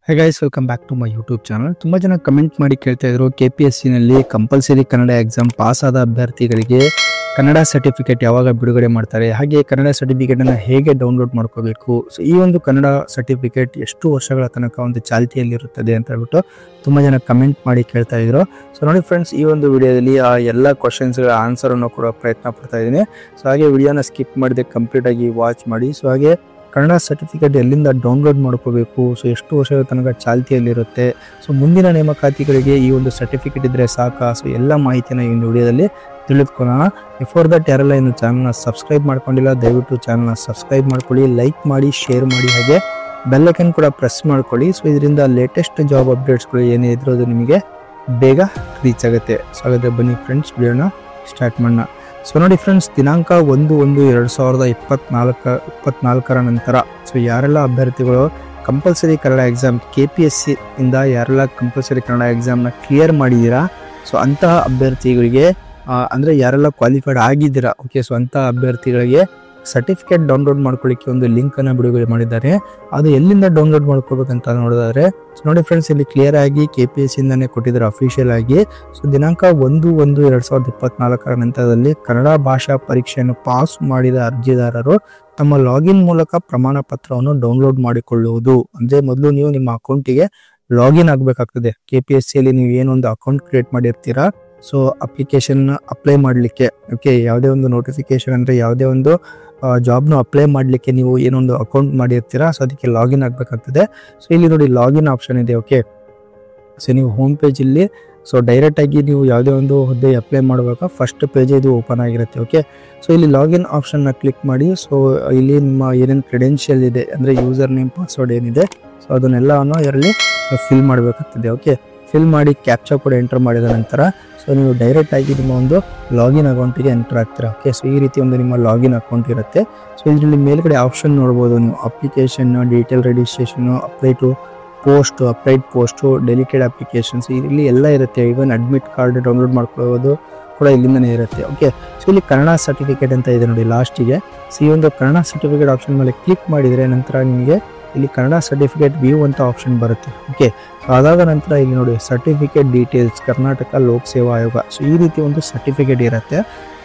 Hey guys, welcome back to my YouTube channel. ತುಂಬ ಜನ comment ಮಾಡಿ ಕೇಳ್ತಾ ಇದ್ರು, KPSCನಲ್ಲಿ ಕಂಪಲ್ಸರಿ ಕನ್ನಡ ಎಕ್ಸಾಮ್ ಪಾಸ್ ಆದ ಅಭ್ಯರ್ಥಿಗಳಿಗೆ ಕನ್ನಡ ಸರ್ಟಿಫಿಕೇಟ್ ಯಾವಾಗ ಬಿಡುಗಡೆ ಮಾಡ್ತಾರೆ, ಹಾಗೆ ಕನ್ನಡ ಸರ್ಟಿಫಿಕೇಟನ್ನು ಹೇಗೆ ಡೌನ್ಲೋಡ್ ಮಾಡ್ಕೋಬೇಕು, ಸೊ ಈ ಒಂದು ಕನ್ನಡ ಸರ್ಟಿಫಿಕೇಟ್ ಎಷ್ಟು ವರ್ಷಗಳ ತನಕ ಒಂದು ಚಾಲ್ತಿಯಲ್ಲಿರುತ್ತದೆ ಅಂತ ಹೇಳ್ಬಿಟ್ಟು ತುಂಬ ಜನ ಕಮೆಂಟ್ ಮಾಡಿ ಕೇಳ್ತಾ ಇದ್ರು. ಸೊ ನೋಡಿ ಫ್ರೆಂಡ್ಸ್, ಈ ಒಂದು ವಿಡಿಯೋದಲ್ಲಿ ಆ ಎಲ್ಲ ಕ್ವಶನ್ಸ್ಗಳ ಆನ್ಸರನ್ನು ಕೊಡೋ ಪ್ರಯತ್ನ ಪಡ್ತಾ ಇದ್ದೀನಿ. ಸೊ ಹಾಗೆ ವಿಡಿಯೋನ ಸ್ಕಿಪ್ ಮಾಡದೆ ಕಂಪ್ಲೀಟಾಗಿ ವಾಚ್ ಮಾಡಿ. ಸೊ ಹಾಗೆ ಕನ್ನಡ ಸರ್ಟಿಫಿಕೇಟ್ ಎಲ್ಲಿಂದ ಡೌನ್ಲೋಡ್ ಮಾಡ್ಕೋಬೇಕು, ಸೊ ಎಷ್ಟು ವರ್ಷಗಳ ತನಕ ಚಾಲ್ತಿಯಲ್ಲಿರುತ್ತೆ, ಸೊ ಮುಂದಿನ ನೇಮಕಾತಿಗಳಿಗೆ ಈ ಒಂದು ಸರ್ಟಿಫಿಕೇಟ್ ಇದ್ದರೆ ಸಾಕಾ, ಸೊ ಎಲ್ಲ ಮಾಹಿತಿನ ಈ ವಿಡಿಯೋದಲ್ಲಿ ತಿಳಿದುಕೊಳ್ಳೋಣ. ಬಿಫೋರ್ ದಟ್ ಯಾರೆಲ್ಲ ಇನ್ನು ಚಾನಲ್ನ ಸಬ್ಸ್ಕ್ರೈಬ್ ಮಾಡ್ಕೊಂಡಿಲ್ಲ, ದಯವಿಟ್ಟು ಚಾನಲ್ನ ಸಬ್ಸ್ಕ್ರೈಬ್ ಮಾಡ್ಕೊಳ್ಳಿ, ಲೈಕ್ ಮಾಡಿ, ಶೇರ್ ಮಾಡಿ, ಹಾಗೆ ಬೆಲ್ ಐಕನ್ ಕೂಡ ಪ್ರೆಸ್ ಮಾಡ್ಕೊಳ್ಳಿ. ಸೊ ಇದರಿಂದ ಲೇಟೆಸ್ಟ್ ಜಾಬ್ ಅಪ್ಡೇಟ್ಸ್ಗಳು ಏನೇ ಇದ್ರೂ ಅದು ನಿಮಗೆ ಬೇಗ ರೀಚ್ ಆಗುತ್ತೆ. ಸೊ ಹಾಗಾದರೆ ಬನ್ನಿ ಫ್ರೆಂಡ್ಸ್, ವಿಡಿಯೋನ ಸ್ಟಾರ್ಟ್ ಮಾಡೋಣ. ಸೊ ನೋಡಿ ಫ್ರೆಂಡ್ಸ್, ದಿನಾಂಕ 1/1/2024 ನಂತರ ಸೊ ಯಾರೆಲ್ಲ ಅಭ್ಯರ್ಥಿಗಳು ಕಂಪಲ್ಸರಿ ಕನ್ನಡ ಎಕ್ಸಾಮ್ KPSC ಇಂದ ಯಾರೆಲ್ಲ ಕಂಪಲ್ಸರಿ ಕನ್ನಡ ಎಕ್ಸಾಮ್ನ ಕ್ಲಿಯರ್ ಮಾಡಿದ್ದೀರಾ, ಸೊ ಅಂತಹ ಅಭ್ಯರ್ಥಿಗಳಿಗೆ ಅಂದರೆ ಯಾರೆಲ್ಲ ಕ್ವಾಲಿಫೈಡ್ ಆಗಿದ್ದೀರಾ, ಓಕೆ, ಸೊ ಅಂತಹ ಅಭ್ಯರ್ಥಿಗಳಿಗೆ ಸರ್ಟಿಫಿಕೇಟ್ ಡೌನ್ಲೋಡ್ ಮಾಡ್ಕೊಳ್ಳಿಕ್ಕೆ ಒಂದು ಲಿಂಕನ್ನು ಬಿಡುಗಡೆ ಮಾಡಿದ್ದಾರೆ. ಅದು ಎಲ್ಲಿಂದ ಡೌನ್ಲೋಡ್ ಮಾಡ್ಕೋಬೇಕಂತ ನೋಡಿದ್ರೆ, ಸೊ ನೋಡಿ ಫ್ರೆಂಡ್ಸ್, ಇಲ್ಲಿ ಕ್ಲಿಯರ್ ಆಗಿ KPSC ಇಂದಾನೆ ಕೊಟ್ಟಿದ್ದಾರೆ ಅಫಿಷಿಯಲ್ ಆಗಿ. ಸೊ ದಿನಾಂಕ 1/1/2024 ನಂತರದಲ್ಲಿ ಕನ್ನಡ ಭಾಷಾ ಪರೀಕ್ಷೆಯನ್ನು ಪಾಸ್ ಮಾಡಿದ ಅರ್ಜಿದಾರರು ತಮ್ಮ ಲಾಗಿನ್ ಮೂಲಕ ಪ್ರಮಾಣ ಪತ್ರವನ್ನು ಡೌನ್ಲೋಡ್ ಮಾಡಿಕೊಳ್ಳುವುದು. ಅಂದರೆ ಮೊದಲು ನೀವು ನಿಮ್ಮ ಅಕೌಂಟಿಗೆ ಲಾಗಿನ್ ಆಗಬೇಕಾಗ್ತದೆ. KPSCಯಲ್ಲಿ ನೀವು ಏನೊಂದು ಅಕೌಂಟ್ ಕ್ರಿಯೇಟ್ ಮಾಡಿರ್ತೀರಾ, ಸೊ ಅಪ್ಲಿಕೇಶನ್ ಅಪ್ಲೈ ಮಾಡಲಿಕ್ಕೆ, ಓಕೆ, ಯಾವುದೇ ಒಂದು ನೋಟಿಫಿಕೇಶನ್ ಅಂದರೆ ಯಾವುದೇ ಒಂದು ಜಾಬ್ನು ಅಪ್ಲೈ ಮಾಡಲಿಕ್ಕೆ ನೀವು ಏನೊಂದು ಅಕೌಂಟ್ ಮಾಡಿರ್ತೀರಾ, ಸೊ ಅದಕ್ಕೆ ಲಾಗಿನ್ ಆಗಬೇಕಾಗ್ತದೆ. ಸೊ ಇಲ್ಲಿ ನೋಡಿ ಲಾಗಿನ್ ಆಪ್ಷನ್ ಇದೆ, ಓಕೆ. ಸೊ ನೀವು ಹೋಮ್ ಪೇಜಲ್ಲಿ ಸೊ ಡೈರೆಕ್ಟಾಗಿ ನೀವು ಯಾವುದೇ ಒಂದು ಹುದ್ದೆ ಅಪ್ಲೈ ಮಾಡುವಾಗ ಫಸ್ಟ್ ಪೇಜ್ ಇದು ಓಪನ್ ಆಗಿರುತ್ತೆ, ಓಕೆ. ಸೊ ಇಲ್ಲಿ ಲಾಗಿನ್ ಆಪ್ಷನ್ನ ಕ್ಲಿಕ್ ಮಾಡಿ. ಸೊ ಇಲ್ಲಿ ನಿಮ್ಮ ಏನೇನು ಕ್ರೆಡೆನ್ಷಿಯಲ್ ಇದೆ ಅಂದರೆ ಯೂಸರ್ ನೇಮ್, ಪಾಸ್ವರ್ಡ್ ಏನಿದೆ, ಸೊ ಅದನ್ನೆಲ್ಲವನ್ನು ಇದರಲ್ಲಿ ಫಿಲ್ ಮಾಡಬೇಕಾಗ್ತದೆ, ಓಕೆ. ಫಿಲ್ ಮಾಡಿ ಕ್ಯಾಪ್ಚಾ ಕೂಡ ಎಂಟರ್ ಮಾಡಿದ ನಂತರ ಸೊ ನೀವು ಡೈರೆಕ್ಟಾಗಿ ನಿಮ್ಮ ಒಂದು ಲಾಗಿನ್ ಅಕೌಂಟಿಗೆ ಎಂಟರ್ ಆಗ್ತೀರಾ, ಓಕೆ. ಸೊ ಈ ರೀತಿ ಒಂದು ನಿಮ್ಮ ಲಾಗಿನ್ ಅಕೌಂಟ್ ಇರುತ್ತೆ. ಸೊ ಇದರಲ್ಲಿ ಮೇಲ್ಗಡೆ ಆಪ್ಷನ್ ನೋಡ್ಬೋದು ನೀವು, application, detail registration, apply to post, applied post, delicate applications, ಇಲ್ಲಿ ಎಲ್ಲ ಇರುತ್ತೆ. ಈವನ್ ಅಡ್ಮಿಟ್ ಕಾರ್ಡ್ ಡೌನ್ಲೋಡ್ ಮಾಡ್ಕೊಳ್ಳೋದು ಕೂಡ ಇಲ್ಲಿಂದನೇ ಇರುತ್ತೆ, ಓಕೆ. ಸೊ ಇಲ್ಲಿ ಕನ್ನಡ ಸರ್ಟಿಫಿಕೇಟ್ ಅಂತ ಇದೆ ನೋಡಿ ಲಾಸ್ಟಿಗೆ. ಸೊ ಈ ಒಂದು ಕನ್ನಡ ಸರ್ಟಿಫಿಕೇಟ್ ಆಪ್ಷನ್ ಮೇಲೆ ಕ್ಲಿಕ್ ಮಾಡಿದರೆ ನಂತರ ನಿಮಗೆ ಇಲ್ಲಿ ಕನ್ನಡ ಸರ್ಟಿಫಿಕೇಟ್ ವ್ಯೂ ಅಂತ ಆಪ್ಷನ್ ಬರುತ್ತೆ, ಓಕೆ. ಸೊ ಅದಾದ ನಂತರ ಇಲ್ಲಿ ನೋಡಿ ಸರ್ಟಿಫಿಕೇಟ್ ಡೀಟೇಲ್ಸ್ ಕರ್ನಾಟಕ ಲೋಕ ಸೇವಾ ಆಯೋಗ. ಸೊ ಈ ರೀತಿ ಒಂದು ಸರ್ಟಿಫಿಕೇಟ್ ಇರುತ್ತೆ.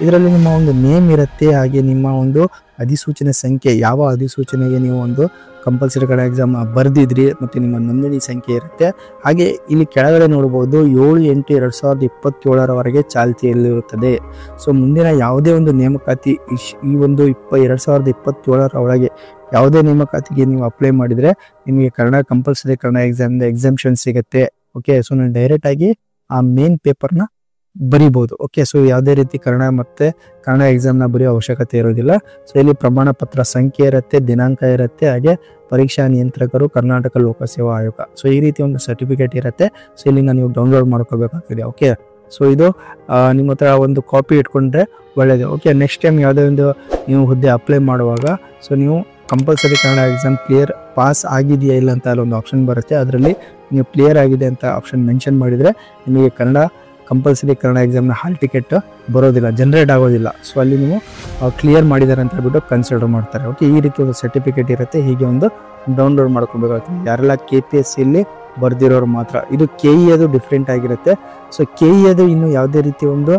ಇದರಲ್ಲಿ ನಿಮ್ಮ ಒಂದು ನೇಮ್ ಇರುತ್ತೆ, ಹಾಗೆ ನಿಮ್ಮ ಒಂದು ಅಧಿಸೂಚನೆ ಸಂಖ್ಯೆ, ಯಾವ ಅಧಿಸೂಚನೆಗೆ ನೀವು ಒಂದು ಕಂಪಲ್ಸರಿ ಕನ್ನಡ ಎಕ್ಸಾಮ್ ಬರೆದಿದ್ರಿ, ಮತ್ತು ನಿಮ್ಮ ನೋಂದಣಿ ಸಂಖ್ಯೆ ಇರುತ್ತೆ. ಹಾಗೆ ಇಲ್ಲಿ ಕೆಳಗಡೆ ನೋಡ್ಬೋದು 7/8/2027 ಚಾಲ್ತಿಯಲ್ಲಿರುತ್ತದೆ. ಸೊ ಮುಂದಿನ ಯಾವುದೇ ಒಂದು ನೇಮಕಾತಿ ಈ ಒಂದು 2027 ಒಳಗೆ ಯಾವುದೇ ನೇಮಕಾತಿಗೆ ನೀವು ಅಪ್ಲೈ ಮಾಡಿದರೆ ನಿಮಗೆ ಕನ್ನಡ ಕಂಪಲ್ಸರಿ ಕನ್ನಡ ಎಕ್ಸಾಮಿಂದ ಎಕ್ಸಾಮ್ಷನ್ ಸಿಗುತ್ತೆ, ಓಕೆ. ಸೊ ನೀವು ಡೈರೆಕ್ಟಾಗಿ ಆ ಮೇನ್ ಪೇಪರ್ನ ಬರಿಬೋದು, ಓಕೆ. ಸೊ ಯಾವುದೇ ರೀತಿ ಕನ್ನಡ ಮತ್ತು ಕನ್ನಡ ಎಕ್ಸಾಮ್ನ ಬರೆಯೋ ಅವಶ್ಯಕತೆ ಇರೋದಿಲ್ಲ. ಸೊ ಇಲ್ಲಿ ಪ್ರಮಾಣ ಪತ್ರ ಸಂಖ್ಯೆ ಇರುತ್ತೆ, ದಿನಾಂಕ ಇರುತ್ತೆ, ಹಾಗೆ ಪರೀಕ್ಷಾ ನಿಯಂತ್ರಕರು ಕರ್ನಾಟಕ ಲೋಕ ಸೇವಾ ಆಯೋಗ. ಸೊ ಈ ರೀತಿ ಒಂದು ಸರ್ಟಿಫಿಕೇಟ್ ಇರುತ್ತೆ. ಸೊ ಇಲ್ಲಿಂದ ನೀವು ಡೌನ್ಲೋಡ್ ಮಾಡ್ಕೋಬೇಕಾಗ್ತದೆ, ಓಕೆ. ಸೊ ಇದು ನಿಮ್ಮ ಹತ್ರ ಒಂದು ಕಾಪಿ ಇಟ್ಕೊಂಡ್ರೆ ಒಳ್ಳೆಯದು, ಓಕೆ. ನೆಕ್ಸ್ಟ್ ಟೈಮ್ ಯಾವುದೇ ಒಂದು ನೀವು ಹುದ್ದೆ ಅಪ್ಲೈ ಮಾಡುವಾಗ ಸೊ ನೀವು compulsory Kannada exam clear pass ಆಗಿದೆಯಾ ಇಲ್ಲ ಅಂತ ಅಲ್ಲೊಂದು ಆಪ್ಷನ್ ಬರುತ್ತೆ. ಅದರಲ್ಲಿ ನೀವು ಕ್ಲಿಯರ್ ಆಗಿದೆ ಅಂತ ಆಪ್ಷನ್ ಮೆನ್ಷನ್ ಮಾಡಿದರೆ ನಿಮಗೆ ಕನ್ನಡ ಕಂಪಲ್ಸರಿ ಕನ್ನಡ ಎಕ್ಸಾಮ್ನ ಹಾಲ್ ಟಿಕೆಟ್ ಬರೋದಿಲ್ಲ, ಜನರೇಟ್ ಆಗೋದಿಲ್ಲ. ಸೊ ಅಲ್ಲಿ ನೀವು ಕ್ಲಿಯರ್ ಮಾಡಿದ್ದಾರೆ ಅಂತ ಹೇಳ್ಬಿಟ್ಟು ಕನ್ಸಿಡರ್ ಮಾಡ್ತಾರೆ, ಓಕೆ. ಈ ರೀತಿ ಒಂದು ಸರ್ಟಿಫಿಕೇಟ್ ಇರುತ್ತೆ, ಹೀಗೆ ಒಂದು ಡೌನ್ಲೋಡ್ ಮಾಡ್ಕೋಬೇಕಾಗ್ತದೆ. ಯಾರೆಲ್ಲ KPSCಯಲ್ಲಿ ಬರೆದಿರೋರು ಮಾತ್ರ. ಇದು KE ಅದು ಡಿಫ್ರೆಂಟ್ ಆಗಿರುತ್ತೆ. ಸೊ KE ಅದು ಇನ್ನು ಯಾವುದೇ ರೀತಿ ಒಂದು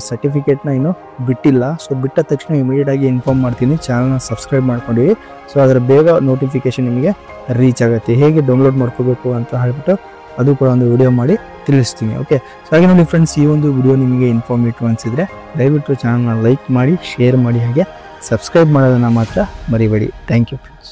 ಸರ್ಟಿಫಿಕೇಟ್ನ ಇನ್ನೂ ಬಿಟ್ಟಿಲ್ಲ. ಸೊ ಬಿಟ್ಟ ತಕ್ಷಣ ಇಮಿಡಿಯೇಟಾಗಿ ಇನ್ಫಾರ್ಮ್ ಮಾಡ್ತೀನಿ, ಚಾನಲ್ನ ಸಬ್ಸ್ಕ್ರೈಬ್ ಮಾಡ್ಕೊಂಡಿವಿ. ಸೊ ಅದರ ಬೇಗ ನೋಟಿಫಿಕೇಶನ್ ನಿಮಗೆ ರೀಚ್ ಆಗುತ್ತೆ. ಹೇಗೆ ಡೌನ್ಲೋಡ್ ಮಾಡ್ಕೋಬೇಕು ಅಂತ ಹೇಳ್ಬಿಟ್ಟು ಅದು ಕೂಡ ಒಂದು ವಿಡಿಯೋ ಮಾಡಿ ತಿಳಿಸ್ತೀನಿ, ಓಕೆ. ಸೊ ಹಾಗೆ ನೋಡಿ ಫ್ರೆಂಡ್ಸ್, ಈ ಒಂದು ವಿಡಿಯೋ ನಿಮಗೆ ಇನ್ಫಾರ್ಮೇಟಿವ್ ಅನಿಸಿದರೆ ದಯವಿಟ್ಟು ಚಾನಲ್ನ ಲೈಕ್ ಮಾಡಿ, ಶೇರ್ ಮಾಡಿ, ಹಾಗೆ ಸಬ್ಸ್ಕ್ರೈಬ್ ಮಾಡೋದನ್ನು ಮಾತ್ರ ಮರಿಬೇಡಿ. Thank you friends.